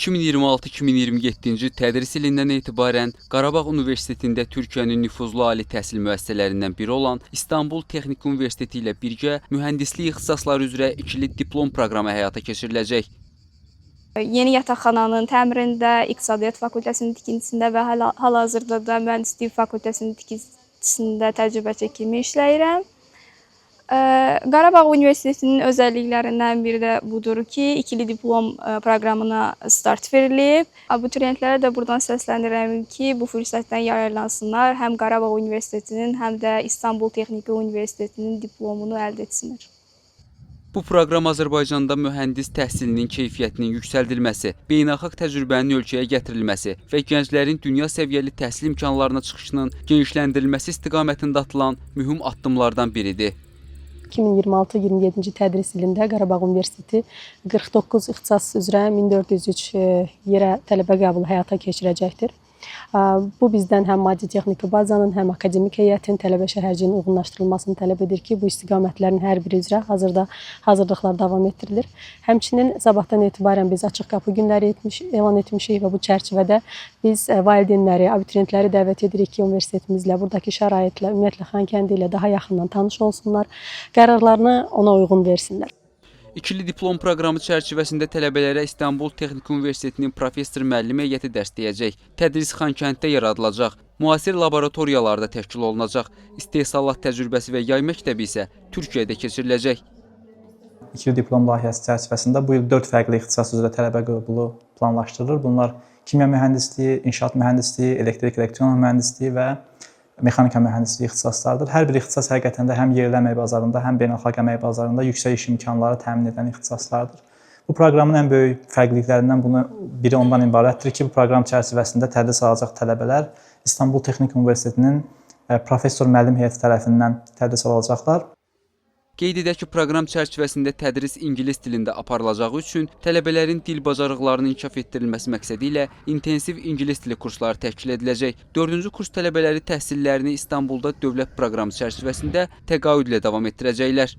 2026-2027-ci tədris ilindən etibarən Qarabağ Universitetində Türkiyənin nüfuzlu ali təhsil müəssisələrindən biri olan İstanbul Texniki Universiteti ilə birgə mühəndislik ixtisasları üzrə ikili diplom proqramı həyata keçiriləcək. Yeni yataqxananın təmirində, İqtisadiyyat fakültəsinin tikintisində və hal-hazırda da Mühəndislik fakültəsinin tikintisində təcrübə çəkimi işləyirəm. Qarabağ Universitetinin özəlliklərindən biri də budur ki, ikili diplom proqramına start verilib. Abituriyentlərə də buradan səslənirəm ki, bu fürsətdən yararlansınlar. Həm Qarabağ Universitetinin, həm də İstanbul Texniki Universitetinin diplomunu əldə etsinlər. Bu proqram Azərbaycanda mühəndis təhsilinin keyfiyyətinin yüksəldilməsi, beynəlxalq təcrübənin ölkəyə gətirilməsi və gənclərin dünya səviyyəli təhsil imkanlarına çıxışının genişləndirilməsi istiqamətində atılan mühüm addımlardan biridir. 2026-27-ci tədris ilində Qarabağ Universiteti 49 ixtisas üzrə 1403 yerə tələbə qəbulu həyata keçirəcəkdir. Bu bizdən həm maddi-texniki bazanın, həm akademik heyətin, tələbə şəhərciyinin uyğunlaşdırılmasını tələb edir ki, bu istiqamətlərin hər biri üzrə hazırda hazırlıqlar davam etdirilir. Həmçinin sabahdan etibarən biz açıq qapı günləri elan etmişik və bu çərçivədə biz valideynləri, abituriyentləri dəvət edirik ki, universitetimizlə, buradakı şəraitlə, ümumiyyətlə Xankəndi ilə daha yaxından tanış olsunlar, qərarlarını ona uyğun versinlər. İkili diplom proqramı çərçivəsində tələbələrə İstanbul Texniki Universitetinin professor müəllim heyəti dərsləyəcək. Tədris Xankənddə yaradılacaq. Müasir laboratoriyalarda təşkil olunacaq. İstehsalat təcrübəsi və yay məktəbi isə Türkiyədə keçiriləcək. İkili diplom layihəsi çərçivəsində bu il 4 fərqli ixtisas üzrə tələbə qəbulu planlaşdırılır. Bunlar kimya mühəndisliyi, inşaat mühəndisliyi, elektrik-elektronik mühəndisliyi və mexanika mühəndisliyi ixtisaslardır. Hər bir ixtisas həqiqətən də həm yerli əmək bazarında, həm beynəlxalq əmək bazarında yüksək iş imkanları təmin edən ixtisaslardır. Bu proqramın ən böyük fərqliliklərindən biri ondan ibarətdir ki, bu proqram çərçivəsində tədris alacaq tələbələr İstanbul Texniki Universitetinin professor müəllim heyəti tərəfindən tədris alacaqlar. Qeyd edək ki, proqram çərçivəsində tədris ingilis dilində aparılacağı üçün tələbələrin dil bacarıqlarının inkişaf etdirilməsi məqsədi ilə intensiv ingilis dili kursları təşkil ediləcək. 4-cü kurs tələbələri təhsillərini İstanbulda dövlət proqramı çərçivəsində təqaüdlə davam etdirəcəklər.